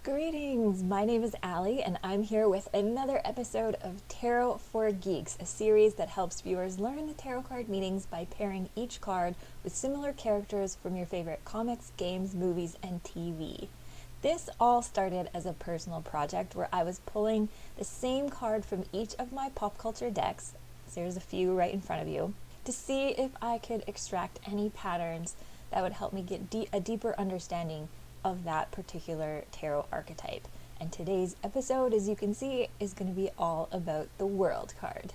Greetings! My name is Allie, and I'm here with another episode of Tarot for Geeks, a series that helps viewers learn the tarot card meanings by pairing each card with similar characters from your favorite comics, games, movies, and TV. This all started as a personal project where I was pulling the same card from each of my pop culture decks, so there's a few right in front of you, to see if I could extract any patterns that would help me get a deeper understanding of that particular tarot archetype. And today's episode, as you can see, is going to be all about the World card.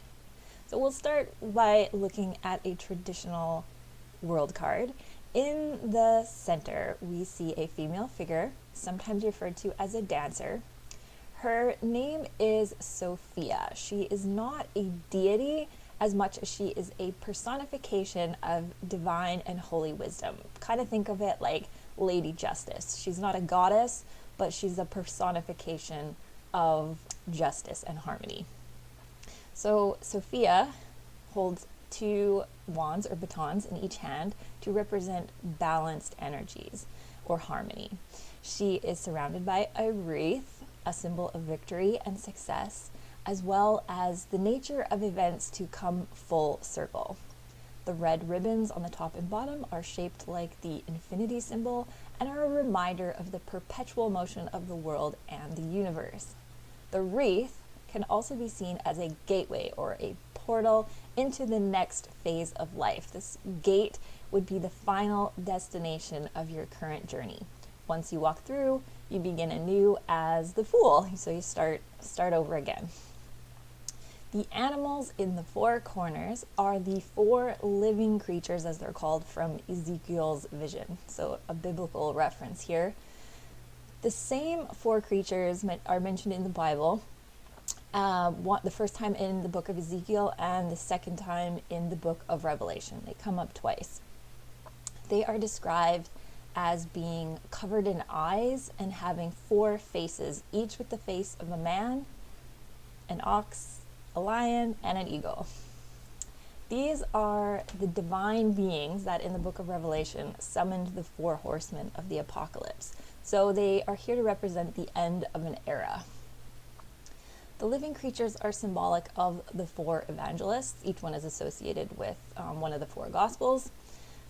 So we'll start by looking at a traditional World card. In the center, we see a female figure, sometimes referred to as a dancer. Her name is Sophia. She is not a deity as much as she is a personification of divine and holy wisdom. Kind of think of it like Lady Justice. She's not a goddess, but she's a personification of justice and harmony. So Sophia holds two wands or batons in each hand to represent balanced energies or harmony. She is surrounded by a wreath, a symbol of victory and success, as well as the nature of events to come full circle. The red ribbons on the top and bottom are shaped like the infinity symbol and are a reminder of the perpetual motion of the world and the universe. The wreath can also be seen as a gateway or a portal into the next phase of life. This gate would be the final destination of your current journey. Once you walk through, you begin anew as the Fool, so you start over again. The animals in the four corners are the four living creatures, as they're called, from Ezekiel's vision. So a biblical reference here. The same four creatures are mentioned in the Bible, the first time in the book of Ezekiel and the second time in the book of Revelation. They come up twice. They are described as being covered in eyes and having four faces, each with the face of a man, an ox, a lion, and an eagle. These are the divine beings that in the book of Revelation summoned the four horsemen of the apocalypse. So they are here to represent the end of an era. The living creatures are symbolic of the four evangelists. Each one is associated with one of the four gospels.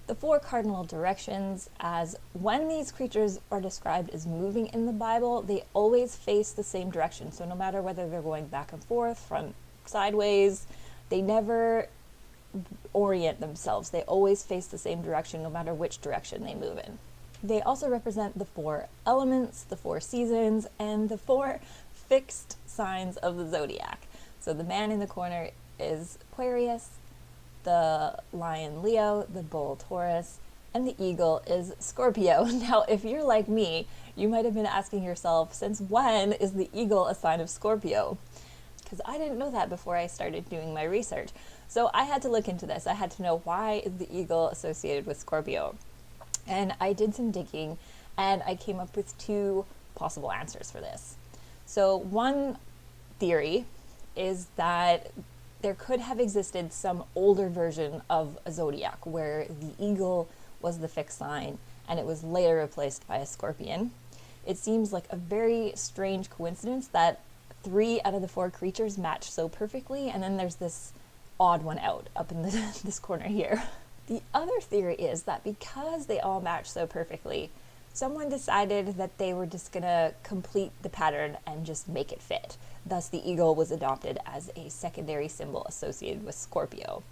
The four cardinal directions, as when these creatures are described as moving in the Bible, they always face the same direction. So no matter whether they're going back and forth, front, sideways, they never orient themselves. They always face the same direction no matter which direction they move in. They also represent the four elements, the four seasons, and the four fixed signs of the zodiac. So the man in the corner is Aquarius, the lion Leo, the bull Taurus, and the eagle is Scorpio. Now, if you're like me, you might have been asking yourself, since when is the eagle a sign of Scorpio? Because I didn't know that before I started doing my research. So I had to look into this. I had to know, why is the eagle associated with Scorpio? And I did some digging and I came up with two possible answers for this. So one theory is that there could have existed some older version of a zodiac where the eagle was the fixed sign and it was later replaced by a scorpion. It seems like a very strange coincidence that 3 out of the 4 creatures match so perfectly, and then there's this odd one out up in this corner here. The other theory is that because they all match so perfectly, someone decided that they were just gonna complete the pattern and just make it fit. Thus, the eagle was adopted as a secondary symbol associated with Scorpio.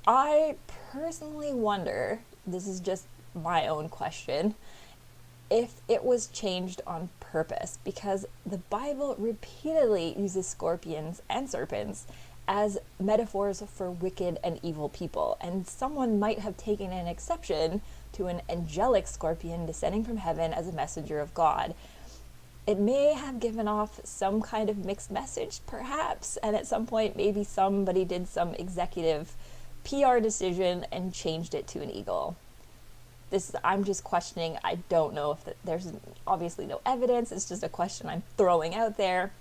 I personally wonder, this is just my own question, if it was changed on purpose, because the Bible repeatedly uses scorpions and serpents as metaphors for wicked and evil people, and someone might have taken an exception to an angelic scorpion descending from heaven as a messenger of God. It may have given off some kind of mixed message, perhaps, and at some point maybe somebody did some executive PR decision and changed it to an eagle. I'm just questioning. I don't know if there's obviously no evidence. It's just a question I'm throwing out there.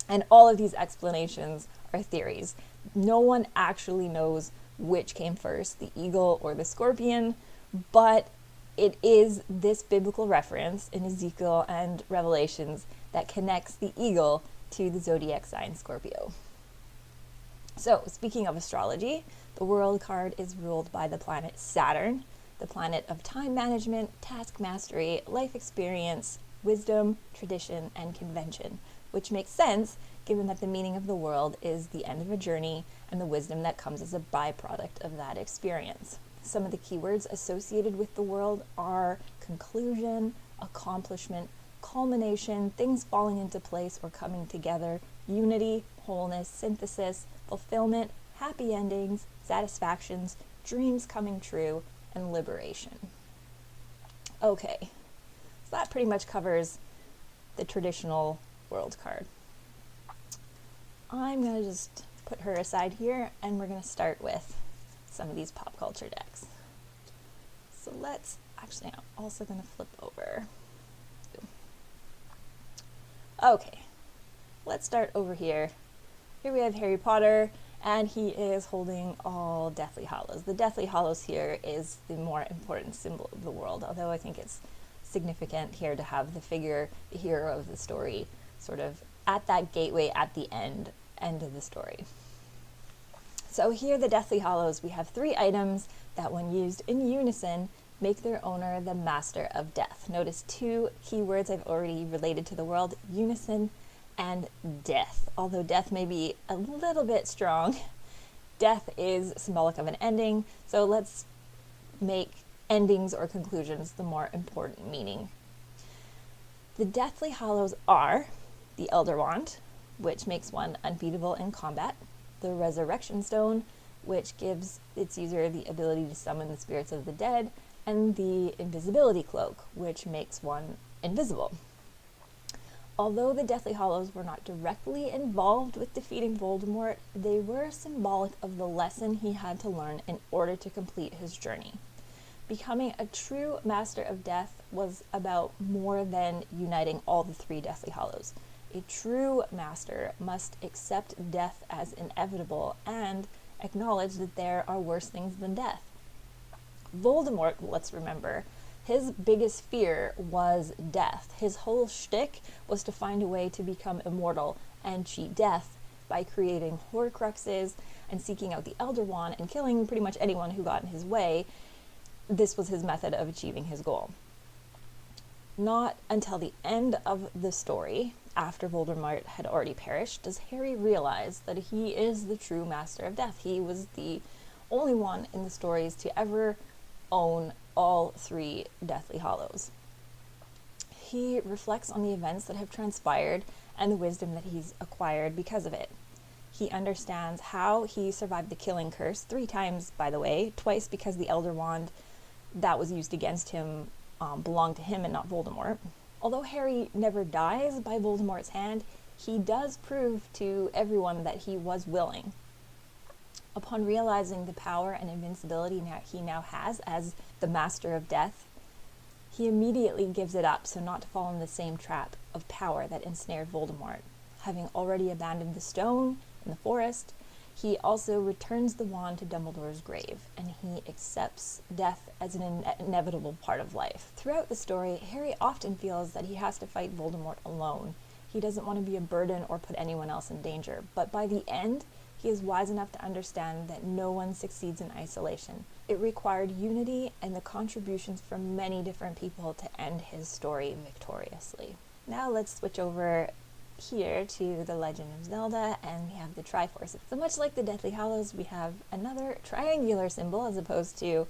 And all of these explanations are theories. No one actually knows which came first, the eagle or the scorpion, but it is this biblical reference in Ezekiel and Revelations that connects the eagle to the zodiac sign Scorpio. So, speaking of astrology, the world card is ruled by the planet Saturn, the planet of time management, task mastery, life experience, wisdom, tradition, and convention, which makes sense given that the meaning of the world is the end of a journey and the wisdom that comes as a byproduct of that experience. Some of the keywords associated with the world are conclusion, accomplishment, culmination, things falling into place or coming together, unity, wholeness, synthesis, fulfillment, happy endings, satisfactions, dreams coming true, and liberation. Okay, so that pretty much covers the traditional world card. I'm going to just put her aside here, and we're going to start with some of these pop culture decks. So I'm also going to flip over. Okay, let's start over here. Here we have Harry Potter, and he is holding all Deathly Hallows. The Deathly Hallows here is the more important symbol of the world, although I think it's significant here to have the figure, the hero of the story, sort of at that gateway at the end of the story. So here, the Deathly Hallows, we have 3 items that when used in unison make their owner the master of death. Notice 2 keywords I've already related to the world: unison and death. Although death may be a little bit strong, death is symbolic of an ending, so let's make endings or conclusions the more important meaning. The Deathly Hallows are the Elder Wand, which makes one unbeatable in combat; the Resurrection Stone, which gives its user the ability to summon the spirits of the dead; and the Invisibility Cloak, which makes one invisible. Although the Deathly Hallows were not directly involved with defeating Voldemort, they were symbolic of the lesson he had to learn in order to complete his journey. Becoming a true Master of Death was about more than uniting all the 3 Deathly Hallows. A true master must accept death as inevitable and acknowledge that there are worse things than death. Voldemort, let's remember, his biggest fear was death. His whole shtick was to find a way to become immortal and cheat death by creating Horcruxes and seeking out the Elder Wand and killing pretty much anyone who got in his way. This was his method of achieving his goal. Not until the end of the story, after Voldemort had already perished, does Harry realize that he is the true Master of Death. He was the only one in the stories to ever own all 3 Deathly Hallows. He reflects on the events that have transpired and the wisdom that he's acquired because of it. He understands how he survived the killing curse 3 times, by the way, twice because the Elder Wand that was used against him belonged to him and not Voldemort. Although Harry never dies by Voldemort's hand, he does prove to everyone that he was willing. Upon realizing the power and invincibility he now has as the Master of Death, he immediately gives it up so not to fall in the same trap of power that ensnared Voldemort. Having already abandoned the stone in the forest, he also returns the wand to Dumbledore's grave, and he accepts death as an inevitable part of life. Throughout the story, Harry often feels that he has to fight Voldemort alone. He doesn't want to be a burden or put anyone else in danger, but by the end, he is wise enough to understand that no one succeeds in isolation. It required unity and the contributions from many different people to end his story victoriously. Now let's switch over here to the Legend of Zelda, and we have the Triforce. So much like the Deathly Hallows, we have another triangular symbol as opposed to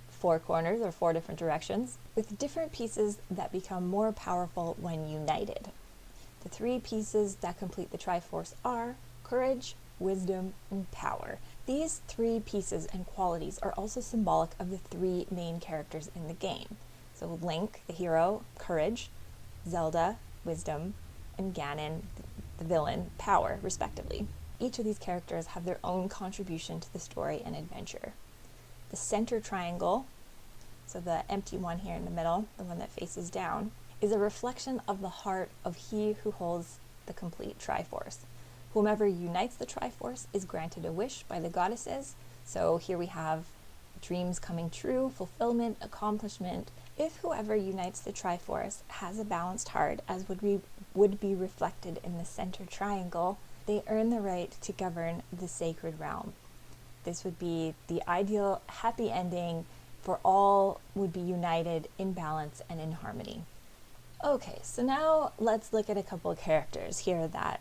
4 corners or 4 different directions, with different pieces that become more powerful when united. The 3 pieces that complete the Triforce are courage, wisdom, and power. These 3 pieces and qualities are also symbolic of the 3 main characters in the game. So Link, the hero, courage; Zelda, wisdom; and Ganon, the villain, power, respectively. Each of these characters have their own contribution to the story and adventure. The center triangle, so the empty one here in the middle, the one that faces down, is a reflection of the heart of he who holds the complete Triforce. Whomever unites the Triforce is granted a wish by the goddesses. So here we have dreams coming true, fulfillment, accomplishment. If whoever unites the Triforce has a balanced heart, as would be reflected in the center triangle, they earn the right to govern the sacred realm. This would be the ideal happy ending for all would be united in balance and in harmony. Okay, so now let's look at a couple of characters here that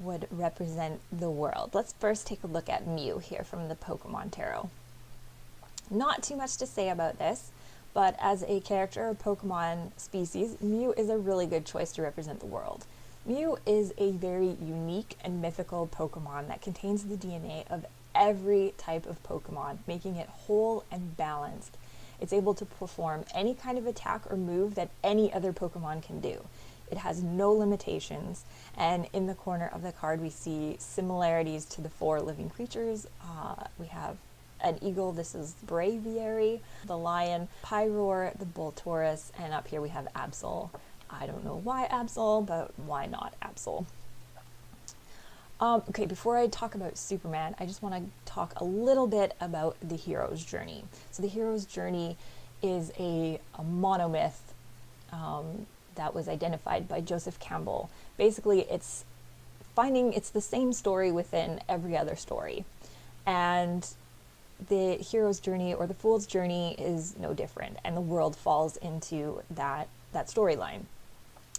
would represent the world. Let's first take a look at Mew here from the Pokemon Tarot. Not too much to say about this, but as a character or Pokemon species, Mew is a really good choice to represent the world. Mew is a very unique and mythical Pokemon that contains the DNA of every type of Pokemon, making it whole and balanced. It's able to perform any kind of attack or move that any other Pokemon can do. It has no limitations, and in the corner of the card we see similarities to the 4 living creatures. We have an eagle, this is Braviary, the lion, Pyroar, the bull Taurus, and up here we have Absol. I don't know why Absol, but why not Absol? Okay, before I talk about Superman, I just want to talk a little bit about the hero's journey. So the hero's journey is a monomyth that was identified by Joseph Campbell. Basically, it's the same story within every other story. And the hero's journey or the fool's journey is no different, and the world falls into that storyline.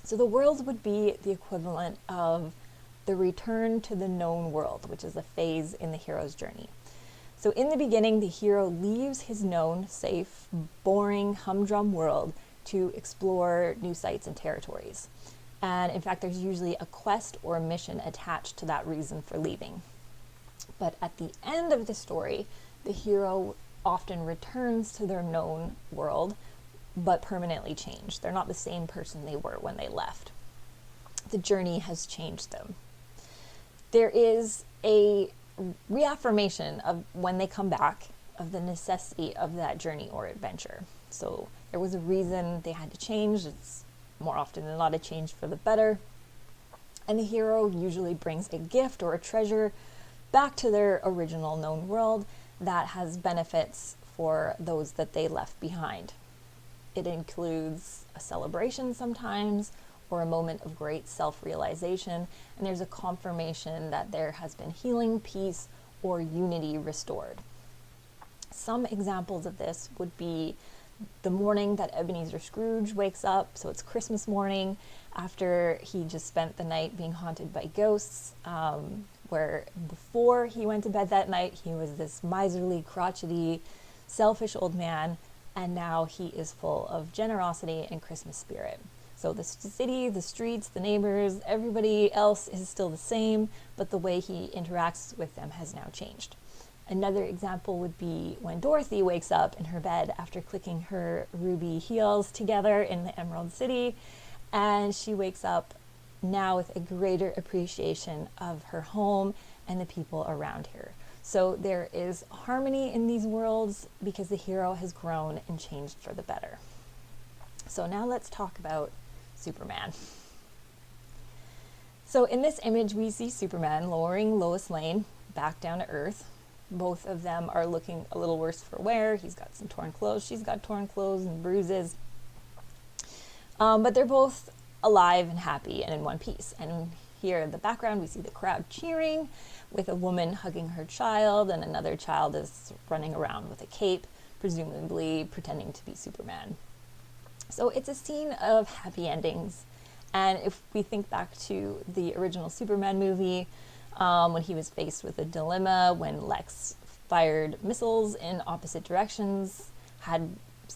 So the world would be the equivalent of the return to the known world, which is a phase in the hero's journey. So in the beginning, the hero leaves his known, safe, boring, humdrum world to explore new sites and territories. And in fact, there's usually a quest or a mission attached to that reason for leaving. But at the end of the story, the hero often returns to their known world, but permanently changed. They're not the same person they were when they left. The journey has changed them. There is a reaffirmation of when they come back of the necessity of that journey or adventure. So there was a reason they had to change. It's more often than not a change for the better. And the hero usually brings a gift or a treasure back to their original known world that has benefits for those that they left behind. It includes a celebration sometimes, or a moment of great self-realization, and there's a confirmation that there has been healing, peace, or unity restored. Some examples of this would be the morning that Ebenezer Scrooge wakes up, so it's Christmas morning, after he just spent the night being haunted by ghosts, where before he went to bed that night, he was this miserly, crotchety, selfish old man, and now he is full of generosity and Christmas spirit. So the city, the streets, the neighbors, everybody else is still the same, but the way he interacts with them has now changed. Another example would be when Dorothy wakes up in her bed after clicking her ruby heels together in the Emerald City, and she wakes up now with a greater appreciation of her home and the people around her. So there is harmony in these worlds because the hero has grown and changed for the better. So now let's talk about Superman. So in this image, we see Superman lowering Lois Lane back down to Earth. Both of them are looking a little worse for wear. He's got some torn clothes. She's got torn clothes and bruises. But they're both alive and happy and in one piece. And here in the background, we see the crowd cheering with a woman hugging her child, and another child is running around with a cape, presumably pretending to be Superman. So it's a scene of happy endings. And if we think back to the original Superman movie, when he was faced with a dilemma, when Lex fired missiles in opposite directions, had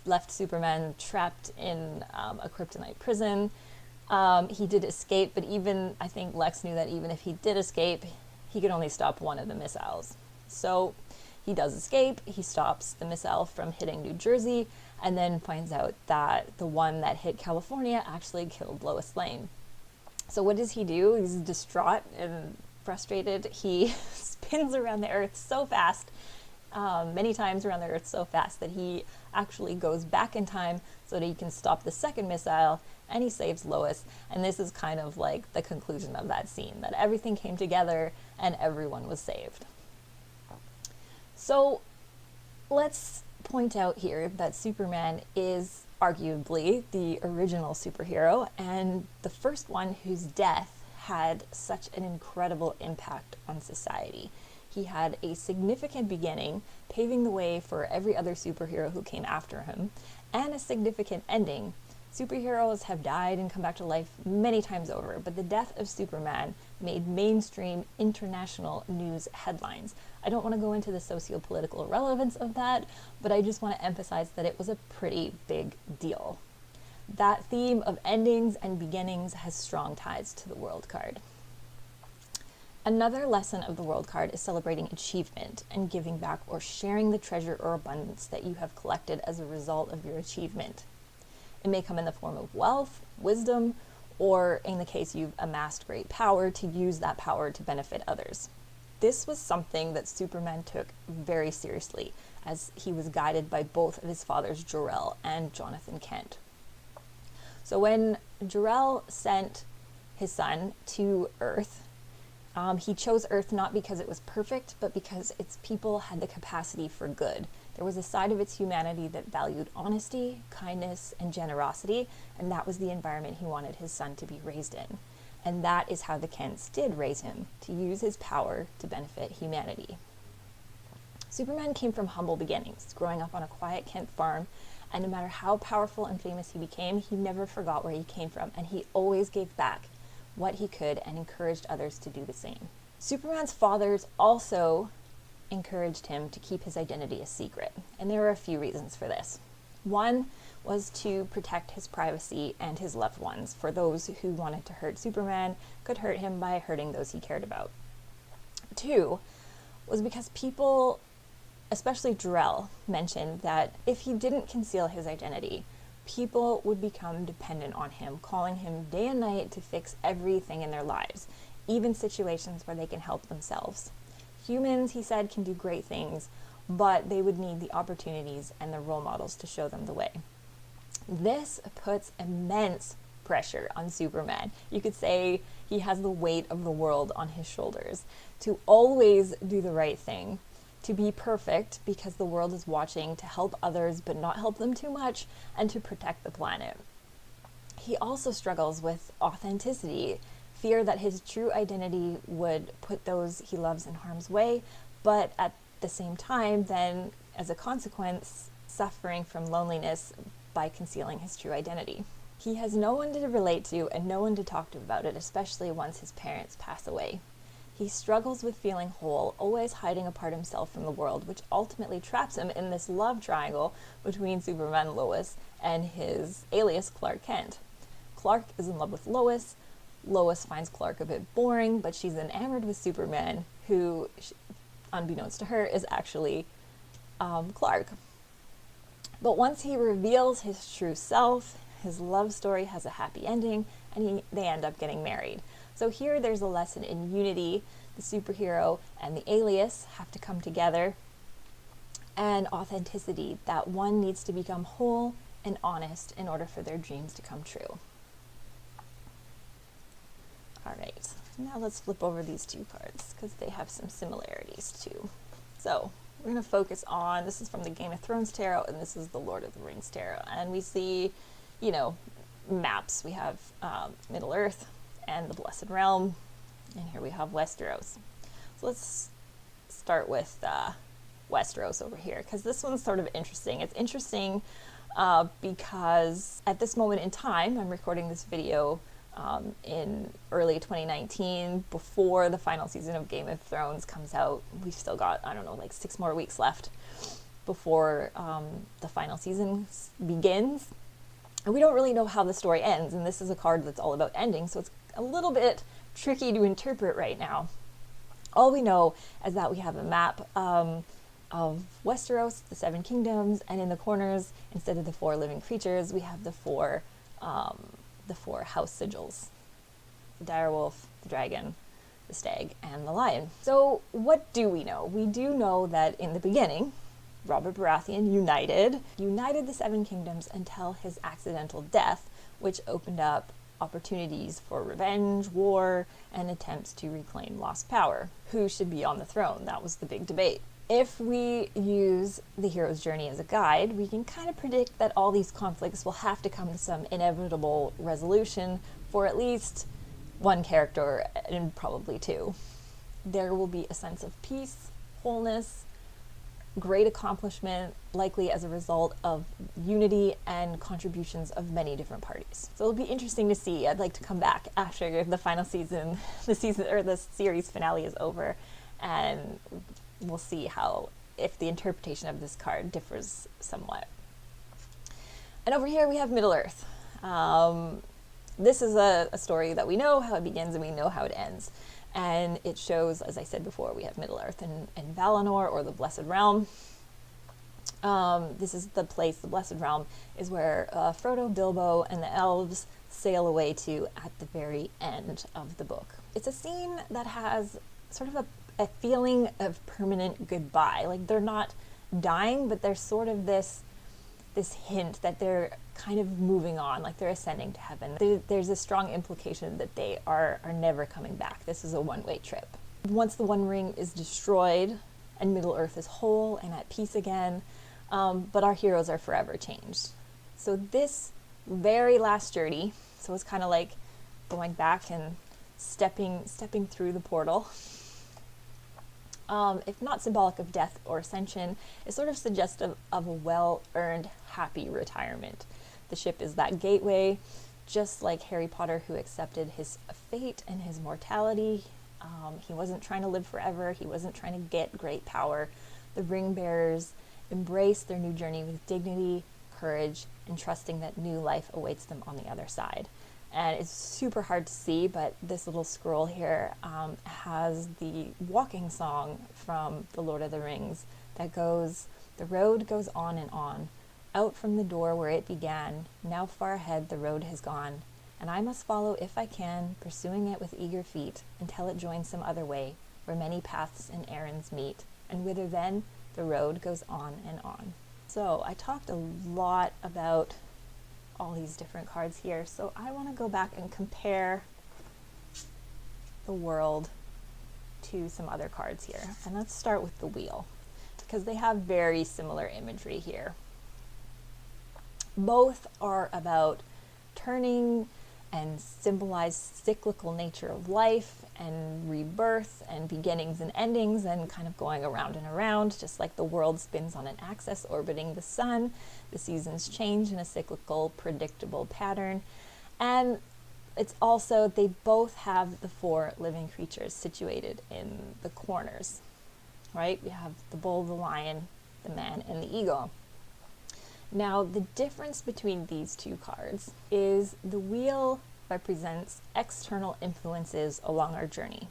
left Superman trapped in a kryptonite prison, he did escape, but I think Lex knew that even if he did escape, he could only stop one of the missiles. So he does escape, he stops the missile from hitting New Jersey, and then finds out that the one that hit California actually killed Lois Lane. So what does he do? He's distraught and frustrated. He spins around the earth so fast, many times around the earth so fast, that he actually goes back in time so that he can stop the second missile, and he saves Lois. And this is kind of like the conclusion of that scene, that everything came together and everyone was saved. So Let's point out here that Superman is arguably the original superhero and the first one whose death had such an incredible impact on society. He had a significant beginning, paving the way for every other superhero who came after him, and a significant ending. Superheroes have died and come back to life many times over, but the death of Superman made mainstream international news headlines. I don't want to go into the socio-political relevance of that, but I just want to emphasize that it was a pretty big deal. That theme of endings and beginnings has strong ties to the World card. Another lesson of the World card is celebrating achievement and giving back or sharing the treasure or abundance that you have collected as a result of your achievement. It may come in the form of wealth, wisdom, or in the case you've amassed great power, to use that power to benefit others. This was something that Superman took very seriously, as he was guided by both of his fathers, Jor-El and Jonathan Kent. So when Jor-El sent his son to Earth, he chose Earth not because it was perfect, but because its people had the capacity for good. There was a side of its humanity that valued honesty, kindness, and generosity, and that was the environment he wanted his son to be raised in. And that is how the Kents did raise him, to use his power to benefit humanity. Superman came from humble beginnings, growing up on a quiet Kent farm, and no matter how powerful and famous he became, he never forgot where he came from, and he always gave back what he could and encouraged others to do the same. Superman's fathers also encouraged him to keep his identity a secret, and there were a few reasons for this. One was to protect his privacy and his loved ones, for those who wanted to hurt Superman could hurt him by hurting those he cared about. Two was because people, especially Jor-El, mentioned that if he didn't conceal his identity, people would become dependent on him, calling him day and night to fix everything in their lives, even situations where they can help themselves. Humans, he said, can do great things, but they would need the opportunities and the role models to show them the way. This puts immense pressure on Superman. You could say he has the weight of the world on his shoulders to always do the right thing, to be perfect because the world is watching, to help others but not help them too much, and to protect the planet. He also struggles with authenticity, fear that his true identity would put those he loves in harm's way, but at the same time, then, as a consequence, suffering from loneliness by concealing his true identity. He has no one to relate to and no one to talk to about it, especially once his parents pass away. He struggles with feeling whole, always hiding apart himself from the world, which ultimately traps him in this love triangle between Superman Lois and his alias Clark Kent. Clark is in love with Lois. Lois finds Clark a bit boring, but she's enamored with Superman, who, unbeknownst to her, is actually Clark. But once he reveals his true self, his love story has a happy ending, and they end up getting married. So here there's a lesson in unity. The superhero and the alias have to come together, and authenticity, that one needs to become whole and honest in order for their dreams to come true. All right, now let's flip over these two cards because they have some similarities too. So we're going to focus on, this is from the Game of Thrones tarot, and this is the Lord of the Rings tarot. And we see, maps. We have Middle Earth and the Blessed Realm, and here we have Westeros. So let's start with Westeros over here, because this one's sort of interesting. It's interesting because at this moment in time, I'm recording this video in early 2019, before the final season of Game of Thrones comes out. We've still got, 6 more weeks left before the final season begins. And we don't really know how the story ends, and this is a card that's all about ending, so it's a little bit tricky to interpret right now. All we know is that we have a map of Westeros, the 7 kingdoms, and in the corners, instead of the 4 living creatures, we have the four house sigils: the direwolf, the dragon, the stag, and the lion. So what do we know? We do know that in the beginning, Robert Baratheon united the 7 kingdoms until his accidental death, which opened up opportunities for revenge, war, and attempts to reclaim lost power. Who should be on the throne? That was the big debate. If we use the hero's journey as a guide, we can kind of predict that all these conflicts will have to come to some inevitable resolution for at least one character, and probably two. There will be a sense of peace, wholeness, great accomplishment, likely as a result of unity and contributions of many different parties. So it'll be interesting to see. I'd like to come back after the final season, the series finale is over, and we'll see if the interpretation of this card differs somewhat. And over here we have Middle-earth. This is a story that we know how it begins and we know how it ends. And it shows, as I said before, we have Middle-earth and Valinor, or the Blessed Realm. This is the place, the Blessed Realm, is where Frodo, Bilbo, and the elves sail away to at the very end of the book. It's a scene that has sort of a feeling of permanent goodbye. Like, they're not dying, but there's sort of this hint that they're kind of moving on, like they're ascending to heaven. There's a strong implication that they are never coming back. This is a one-way trip. Once the One Ring is destroyed and Middle-earth is whole and at peace again, but our heroes are forever changed. So this very last journey, so it's kind of like going back and stepping through the portal. If not symbolic of death or ascension, is sort of suggestive of a well-earned, happy retirement. The ship is that gateway, just like Harry Potter, who accepted his fate and his mortality. He wasn't trying to live forever. He wasn't trying to get great power. The ring bearers embrace their new journey with dignity, courage, and trusting that new life awaits them on the other side. And it's super hard to see, but this little scroll here has the walking song from The Lord of the Rings that goes, "The road goes on and on, out from the door where it began. Now far ahead the road has gone, and I must follow if I can, pursuing it with eager feet, until it joins some other way, where many paths and errands meet, and whither then the road goes on and on." So I talked a lot about all these different cards here, so I want to go back and compare the world to some other cards here. And let's start with the wheel, because they have very similar imagery here. Both are about turning and symbolize cyclical nature of life and rebirth and beginnings and endings and kind of going around and around, just like the world spins on an axis orbiting the sun. The seasons change in a cyclical, predictable pattern. And it's also, they both have the four living creatures situated in the corners, right? We have the bull, the lion, the man, and the eagle. Now, the difference between these two cards is the wheel represents external influences along our journey,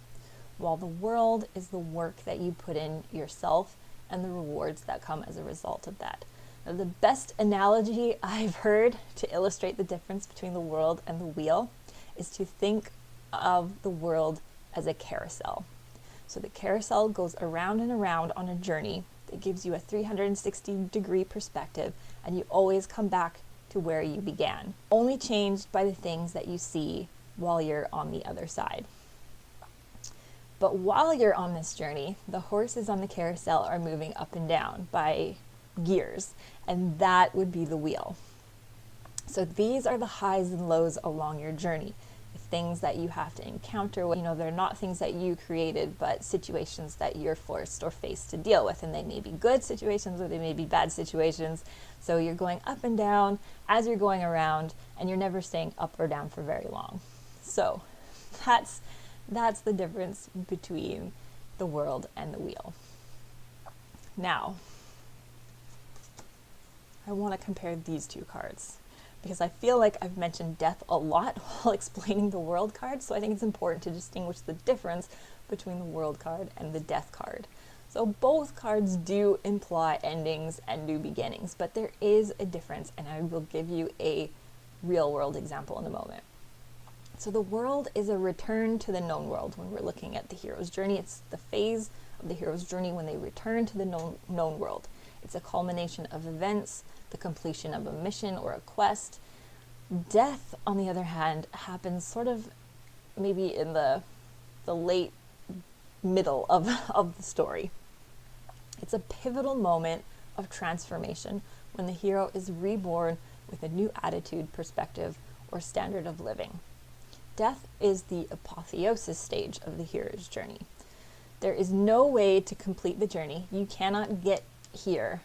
while the world is the work that you put in yourself and the rewards that come as a result of that. Now, the best analogy I've heard to illustrate the difference between the world and the wheel is to think of the world as a carousel. So the carousel goes around and around on a journey. It gives you a 360-degree perspective, and you always come back to where you began, only changed by the things that you see while you're on the other side. But while you're on this journey, the horses on the carousel are moving up and down by gears, and that would be the wheel. So these are the highs and lows along your journey. Things that you have to encounter, they're not things that you created, but situations that you're forced or faced to deal with. And they may be good situations or they may be bad situations. So you're going up and down as you're going around, and you're never staying up or down for very long. So that's the difference between the world and the wheel. Now, I want to compare these two cards, because I feel like I've mentioned death a lot while explaining the world card, so I think it's important to distinguish the difference between the world card and the death card. So both cards do imply endings and new beginnings, but there is a difference, and I will give you a real world example in a moment. So the world is a return to the known world when we're looking at the hero's journey. It's the phase of the hero's journey when they return to the known world. It's a culmination of events, the completion of a mission or a quest. Death, on the other hand, happens sort of maybe in the late middle of the story. It's a pivotal moment of transformation when the hero is reborn with a new attitude, perspective, or standard of living. Death is the apotheosis stage of the hero's journey. There is no way to complete the journey. You cannot get here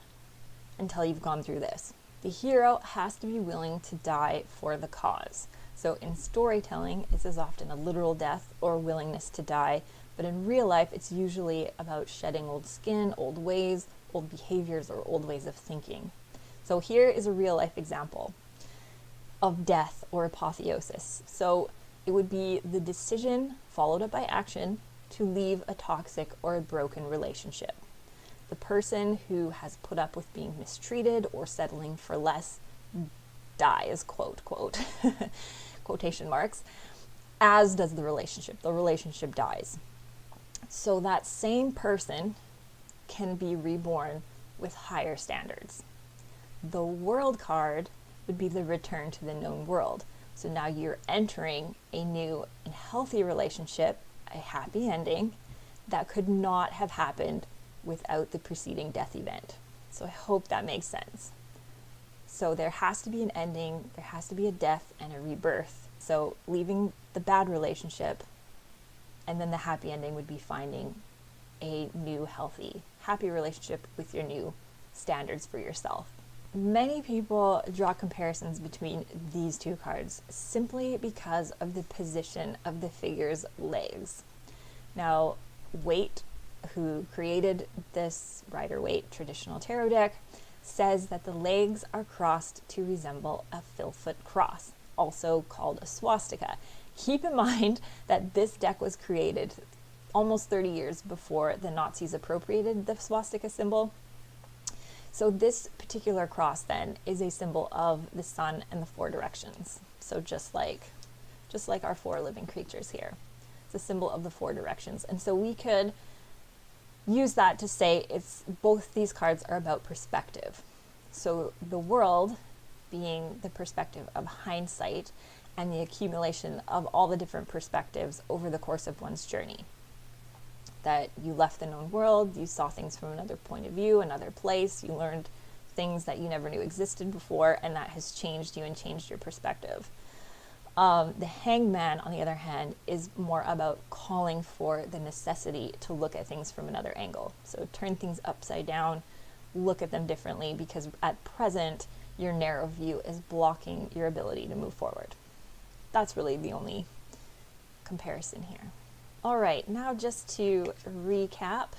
until you've gone through this. The hero has to be willing to die for the cause. So in storytelling, this is often a literal death or willingness to die, but in real life, it's usually about shedding old skin, old ways, old behaviors, or old ways of thinking. So here is a real life example of death or apotheosis. So it would be the decision followed up by action to leave a toxic or a broken relationship. The person who has put up with being mistreated or settling for less dies, quote, quote, quotation marks, as does the relationship. The relationship dies. So that same person can be reborn with higher standards. The world card would be the return to the known world. So now you're entering a new and healthy relationship, a happy ending that could not have happened without the preceding death event. So I hope that makes sense. So there has to be an ending, there has to be a death and a rebirth. So leaving the bad relationship, and then the happy ending would be finding a new, healthy, happy relationship with your new standards for yourself. Many people draw comparisons between these two cards simply because of the position of the figure's legs. Now, Waite, who created this Rider-Waite traditional tarot deck, says that the legs are crossed to resemble a fillfoot cross, also called a swastika. Keep in mind that this deck was created almost 30 years before the Nazis appropriated the swastika symbol. So this particular cross then is a symbol of the sun and the four directions. So just like our four living creatures here. It's a symbol of the four directions. And so we could use that to say both these cards are about perspective. So the world being the perspective of hindsight and the accumulation of all the different perspectives over the course of one's journey. That you left the known world, you saw things from another point of view, another place, you learned things that you never knew existed before, and that has changed you and changed your perspective. The Hangman, on the other hand, is more about calling for the necessity to look at things from another angle. So turn things upside down, look at them differently, because at present, your narrow view is blocking your ability to move forward. That's really the only comparison here. All right, now just to recap,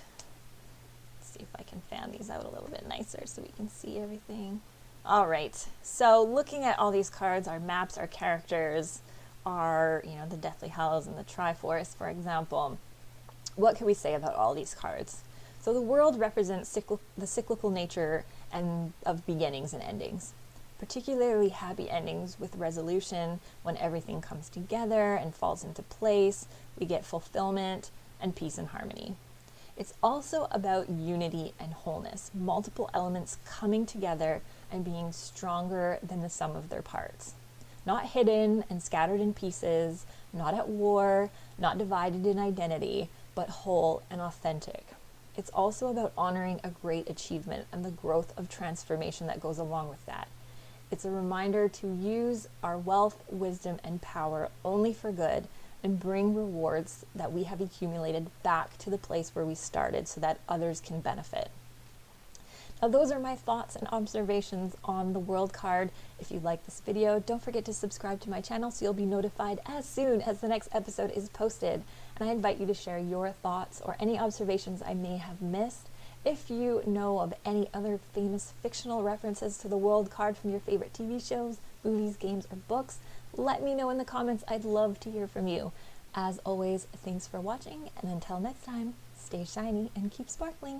let's see if I can fan these out a little bit nicer so we can see everything. All right, so looking at all these cards, our maps, our characters, our, the Deathly Hallows and the Triforce, for example, what can we say about all these cards? So the world represents the cyclical nature and of beginnings and endings. Particularly happy endings with resolution when everything comes together and falls into place. We get fulfillment and peace and harmony. It's also about unity and wholeness, multiple elements coming together and being stronger than the sum of their parts. Not hidden and scattered in pieces, not at war, not divided in identity, but whole and authentic. It's also about honoring a great achievement and the growth of transformation that goes along with that. It's a reminder to use our wealth, wisdom, and power only for good and bring rewards that we have accumulated back to the place where we started so that others can benefit. Now, those are my thoughts and observations on the world card. If you like this video, don't forget to subscribe to my channel so you'll be notified as soon as the next episode is posted. And I invite you to share your thoughts or any observations I may have missed. If you know of any other famous fictional references to the world card from your favorite TV shows, movies, games, or books, let me know in the comments. I'd love to hear from you. As always, thanks for watching, and until next time, stay shiny and keep sparkling.